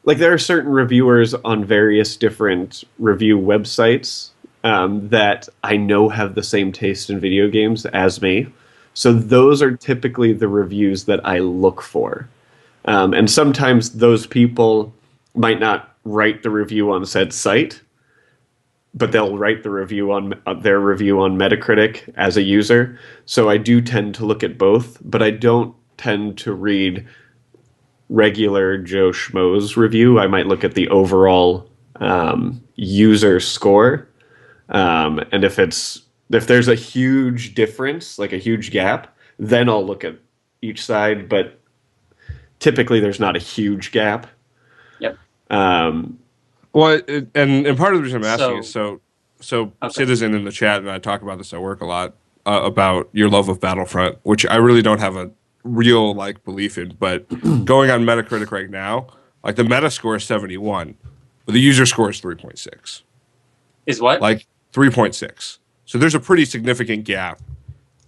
like there are certain reviewers on various different review websites that I know have the same taste in video games as me. So those are typically the reviews that I look for. And sometimes those people might not write the review on said site, but they'll write the review on their review on Metacritic as a user. So I do tend to look at both, but I don't tend to read regular Joe Schmo's review. I might look at the overall user score. And if there's a huge difference, like a huge gap, then I'll look at each side, but typically there's not a huge gap. Yep. Well, and part of the reason I'm asking is so okay. Citizen in the chat and I talk about this at work a lot about your love of Battlefront, which I really don't have a real belief in, but going on Metacritic right now, like the meta score is 71, but the user score is 3.6. Is what? 3.6. So there's a pretty significant gap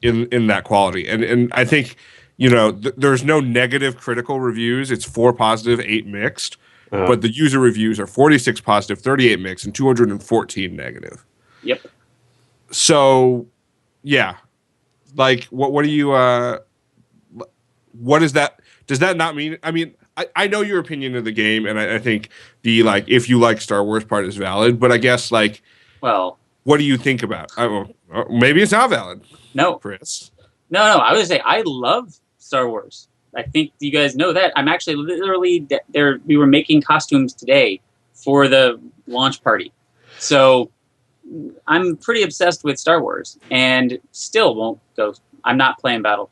in that quality, and I think there's no negative critical reviews. It's 4 positive, 8 mixed. But the user reviews are 46 positive, 38 mixed, and 214 negative. Yep. So, yeah. What do you, what is that? Does that not mean, I mean, I know your opinion of the game, and I think the, if you like Star Wars part is valid, but I guess, well, what do you think about? Maybe it's not valid. No. Chris. No, I would say I love Star Wars. I think you guys know that. I'm actually literally there. We were making costumes today for the launch party, so I'm pretty obsessed with Star Wars, and still won't go. I'm not playing the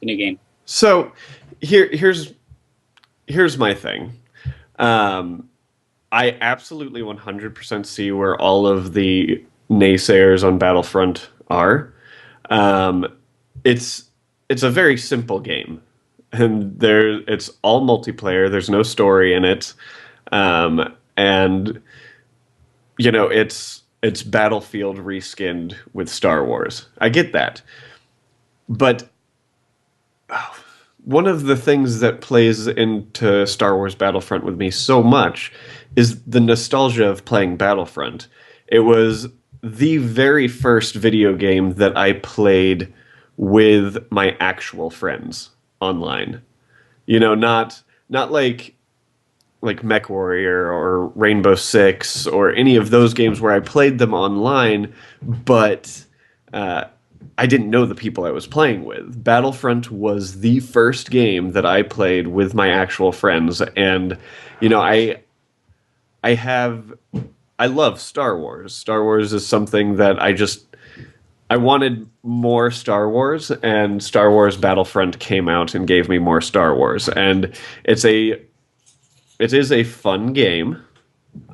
new game. So here's here's my thing. I absolutely 100% see where all of the naysayers on Battlefront are. Um, it's a very simple game, and it's all multiplayer. There's no story in it, and it's Battlefield reskinned with Star Wars. I get that, but one of the things that plays into Star Wars Battlefront with me so much is the nostalgia of playing Battlefront. It was the very first video game that I played with my actual friends online. Not like MechWarrior or Rainbow Six or any of those games where I played them online, but I didn't know the people I was playing with. Battlefront was the first game that I played with my actual friends, and I love Star Wars. Star Wars is something that I wanted more Star Wars, and Star Wars Battlefront came out and gave me more Star Wars, and it is a fun game.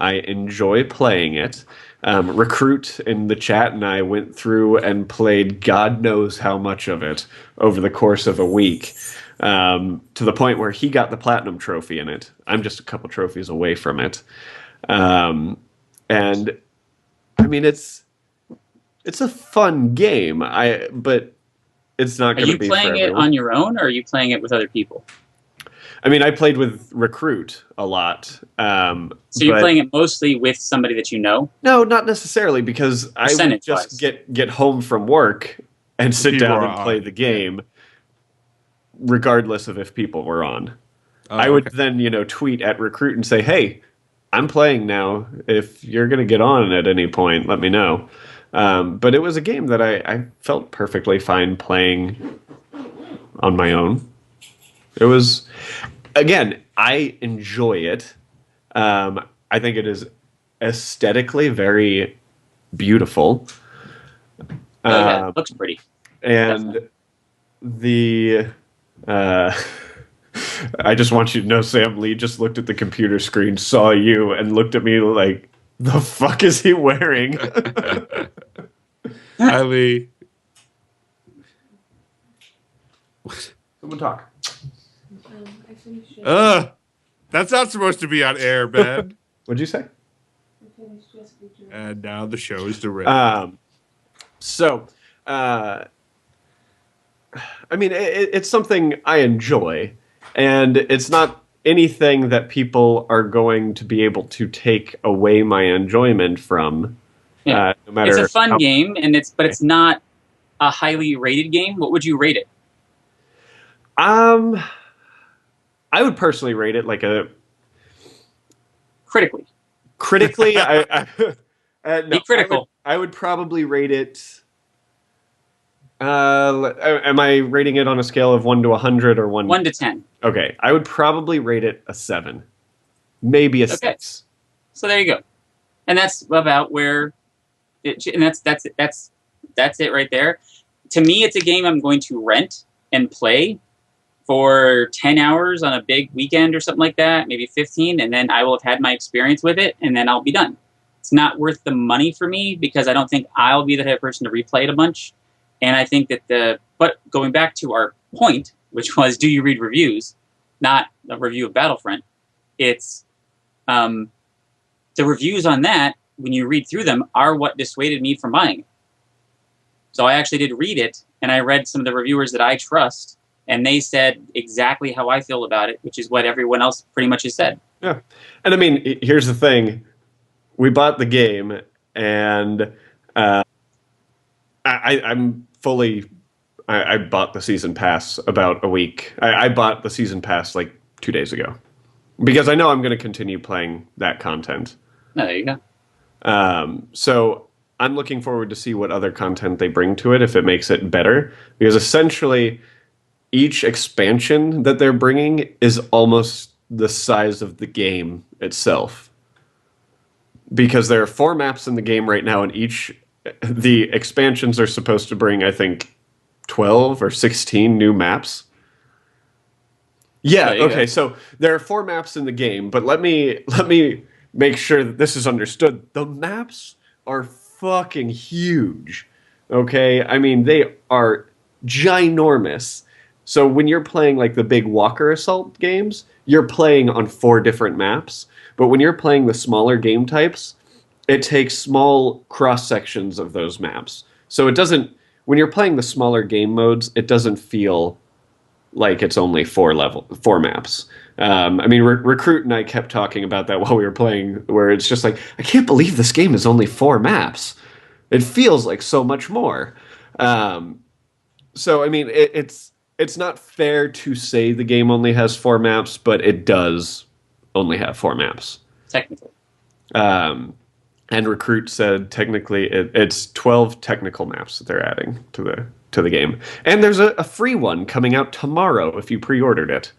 I enjoy playing it. Recruit in the chat and I went through and played God knows how much of it over the course of a week, to the point where he got the platinum trophy in it. I'm just a couple trophies away from it. And I mean, it's a fun game. But it's not going to be for everyone. Are you playing it on your own, or are you playing it with other people? I mean, I played with Recruit a lot. So you're playing it mostly with somebody that you know? No, not necessarily, because I would just get home from work and sit down and play the game, regardless of if people were on. I would then, tweet at Recruit and say, "Hey, I'm playing now. If you're going to get on at any point, let me know." But it was a game that I felt perfectly fine playing on my own. It was, again, I enjoy it. I think it is aesthetically very beautiful. Yeah, it looks pretty. And I just want you to know, Sam Lee just looked at the computer screen, saw you, and looked at me like, the fuck is he wearing? Hi, Lee. Someone talk. I finished yesterday. That's not supposed to be on air, Ben. What'd you say? I finished yesterday. And now the show is derailed. I mean, it's something I enjoy, and it's not anything that people are going to be able to take away my enjoyment from. Yeah. No matter it's a fun game, but it's not a highly rated game. What would you rate it? I would personally rate it like a critically. Critically, no, be critical. I would probably rate it. Am I rating it on a scale of 1 to 100 or 1 to 10? Okay, I would probably rate it a 7, maybe a 6. So there you go, and that's about where. And that's it right there. To me, it's a game I'm going to rent and play for 10 hours on a big weekend or something like that, maybe 15, and then I will have had my experience with it, and then I'll be done. It's not worth the money for me because I don't think I'll be the type of person to replay it a bunch. And I think that but going back to our point, which was, do you read reviews? Not a review of Battlefront. It's the reviews on that, when you read through them, are what dissuaded me from buying it. So I actually did read it, and I read some of the reviewers that I trust, and they said exactly how I feel about it, which is what everyone else pretty much has said. Yeah. And I mean, here's the thing. We bought the game, and I'm fully... I bought the season pass about a week. I bought the season pass like 2 days ago. Because I know I'm going to continue playing that content. Oh, there you go. So I'm looking forward to see what other content they bring to it, if it makes it better. Because essentially, each expansion that they're bringing is almost the size of the game itself. Because there are 4 maps in the game right now, and the expansions are supposed to bring, I think, 12 or 16 new maps. Yeah. There you Okay. go. So there are 4 maps in the game, but let me make sure that this is understood. The maps are fucking huge. Okay. I mean, they are ginormous. So when you're playing like the big Walker Assault games, you're playing on 4 different maps. But when you're playing the smaller game types, it takes small cross sections of those maps. So it doesn't. When you're playing the smaller game modes, it doesn't feel like it's only 4 maps. I mean, Recruit and I kept talking about that while we were playing, where it's just like, I can't believe this game is only 4 maps. It feels like so much more. So I mean, it's not fair to say the game only has 4 maps, but it does only have 4 maps. Technically. And Recruit said technically it's 12 technical maps that they're adding to the game, and there's a free one coming out tomorrow if you pre-ordered it,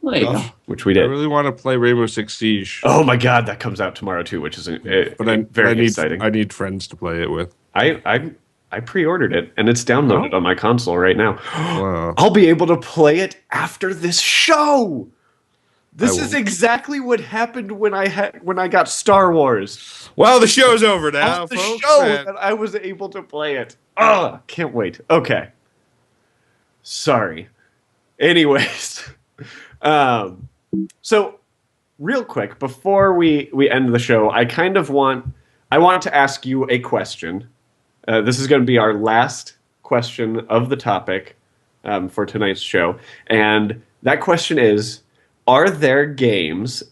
Well, there you go. which we I did. really want to play Rainbow Six Siege. Oh my god, that comes out tomorrow too, which is very exciting. I need friends to play it with. I pre-ordered it and it's downloaded on my console right now. Wow. I'll be able to play it after this show. This I is will. exactly what happened when I got Star Wars. Well, the show's over now, On the folks. show and- that I was able to play it. Ugh, can't wait. Okay. Sorry. Anyways, so real quick before we end the show, I want to ask you a question. This is going to be our last question of the topic for tonight's show, and that question is: are there games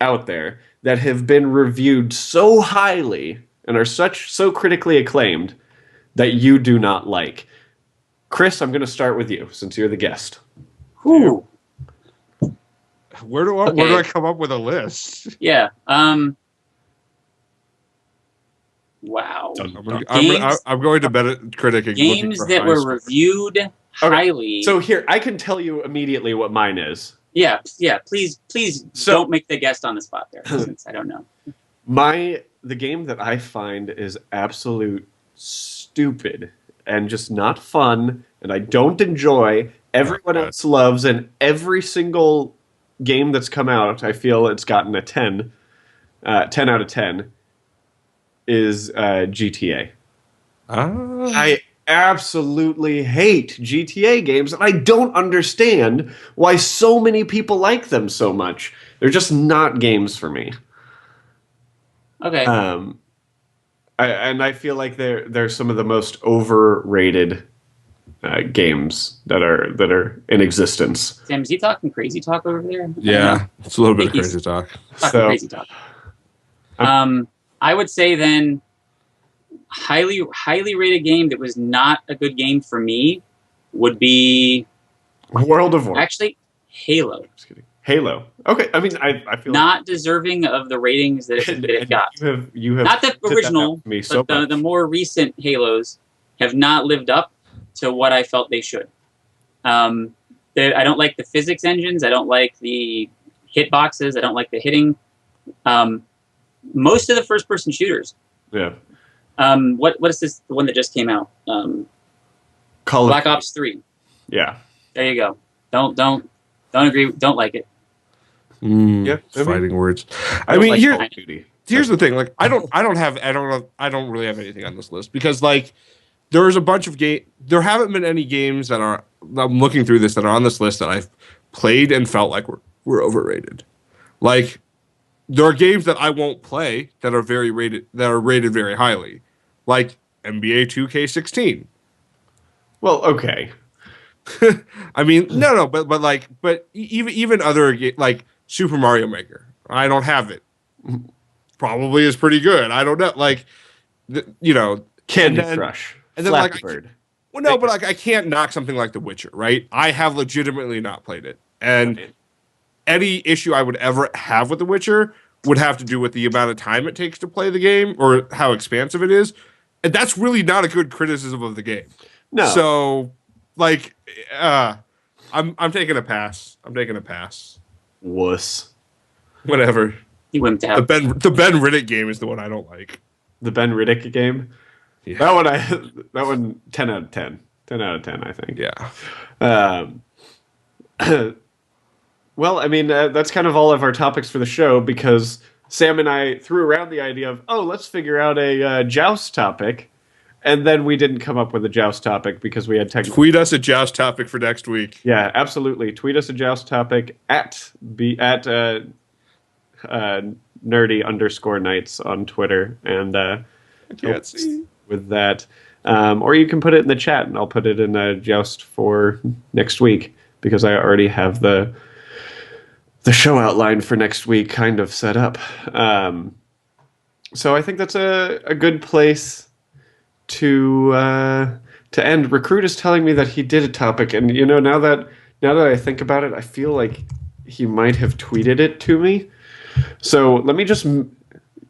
out there that have been reviewed so highly and are so critically acclaimed that you do not like? Chris, I'm going to start with you since you're the guest. Whew. Where do I come up with a list? Yeah. Wow. I'm going to Metacritic and looking Games for that high were scores. reviewed highly. So here, I can tell you immediately what mine is. yeah. Please So- don't make the guest on the spot there, since I don't know. The game that I find is absolute stupid and just not fun, and I don't enjoy. Everyone else loves, and every single game that's come out, I feel it's gotten a 10 out of 10, is GTA. I absolutely hate GTA games, and I don't understand why so many people like them so much. They're just not games for me. Okay. I feel like they're some of the most overrated games that are in existence. Sam, is he talking crazy talk over there? Yeah, it's a little bit of think he's- crazy talk. Talking So- crazy talk. I would say then, highly rated game that was not a good game for me would be World of Warcraft. actually Halo. Just kidding. Halo. Okay, I mean, I feel Not deserving of the ratings that it got. You have Not the said that original, to me so but much. the more recent Halos have not lived up to what I felt they should. I don't like the physics engines. I don't like the hitboxes. I don't like the hitting. Most of the first-person shooters. Yeah. What is this? The one that just came out? Call of Black Duty. Ops 3. Yeah. There you go. Don't agree. Don't like it. Yeah, I mean- Fighting words. I don't mean, like here, Call of Duty. here's the thing. Like, I don't really have anything on this list because, like, there's a bunch of there haven't been any games that are. I'm looking through this that are on this list that I've played and felt like were overrated. Like, there are games that I won't play that are rated very highly, like NBA 2K16. Well, okay. I mean, no, but even other like Super Mario Maker, I don't have it. Probably is pretty good. I don't know, like, Candy and then- Crush. and then, Flappy like, Bird. Well, no, but like I can't knock something like The Witcher, right? I have legitimately not played it, and any issue I would ever have with The Witcher would have to do with the amount of time it takes to play the game or how expansive it is, and that's really not a good criticism of the game. No. So, like, I'm taking a pass. I'm taking a pass. Wuss. Whatever. You wimped The out. Ben Riddick game is the one I don't like. The Ben Riddick game. Yeah. That one 10 out of 10. 10 out of 10, I think. Yeah. Well, I mean, that's kind of all of our topics for the show because Sam and I threw around the idea of, oh, let's figure out a joust topic. And then we didn't come up with a joust topic because we had technical... Tweet us a joust topic for next week. Yeah, absolutely. Tweet us a joust topic at nerdy_nights on Twitter. And I can't see. With that. Or you can put it in the chat, and I'll put it in a joust for next week because I already have the show outline for next week kind of set up. So I think that's a good place to end. Recruit is telling me that he did a topic, and now that I think about it, I feel like he might have tweeted it to me. So let me just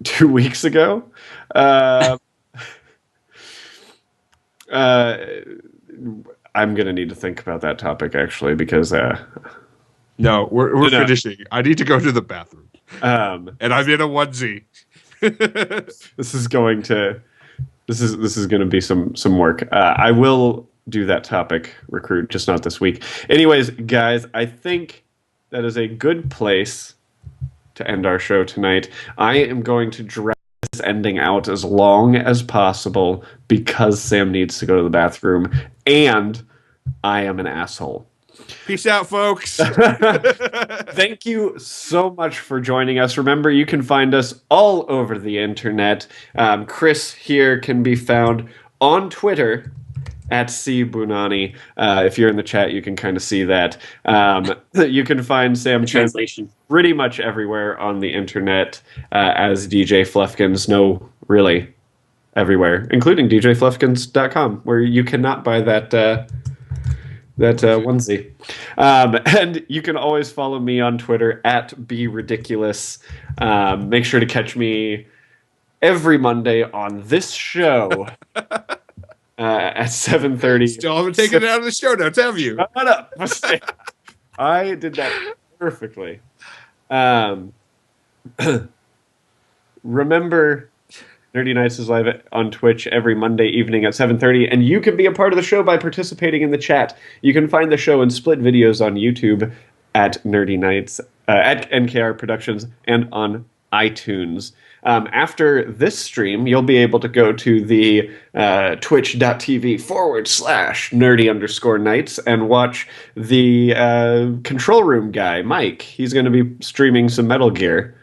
2 weeks ago. I'm gonna need to think about that topic actually because no, we're finishing. I need to go to the bathroom, and I'm in a onesie. This is going to be some work. I will do that topic, Recruit, just not this week. Anyways, guys, I think that is a good place to end our show tonight. I am going to drag this ending out as long as possible because Sam needs to go to the bathroom, and I am an asshole. Peace out, folks. Thank you so much for joining us. Remember, you can find us all over the internet. Chris here can be found on Twitter at @CBunani. If you're in the chat, you can kind of see that. You can find Sam translation pretty much everywhere on the internet as DJ Fluffkins. No, really, everywhere, including djfluffkins.com, where you cannot buy that onesie. And you can always follow me on Twitter at @BeRidiculous. Make sure to catch me every Monday on this show at 7:30. Still haven't taken it out of the show notes, have you? Shut up. I did that perfectly. Remember, Nerdy Nights is live on Twitch every Monday evening at 7:30, and you can be a part of the show by participating in the chat. You can find the show in split videos on YouTube at Nerdy Nights, at NKR Productions, and on iTunes. After this stream, you'll be able to go to the twitch.tv/nerdy_nights and watch the control room guy, Mike. He's going to be streaming some Metal Gear.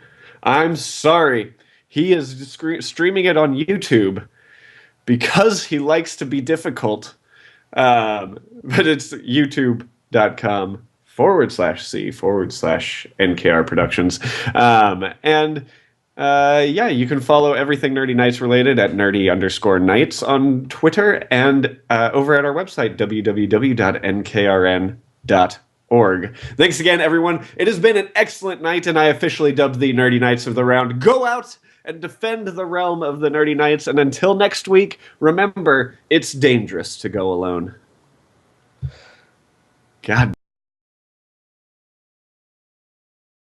I'm sorry. He is streaming it on YouTube because he likes to be difficult. But it's youtube.com/C/NKR Productions. Yeah, you can follow everything Nerdy Nights related at nerdy_nights on Twitter and over at our website, www.nkrn.org. Thanks again, everyone. It has been an excellent night, and I officially dubbed the Nerdy Nights of the round. Go out and defend the realm of the Nerdy Nights, and until next week, remember, it's dangerous to go alone. God.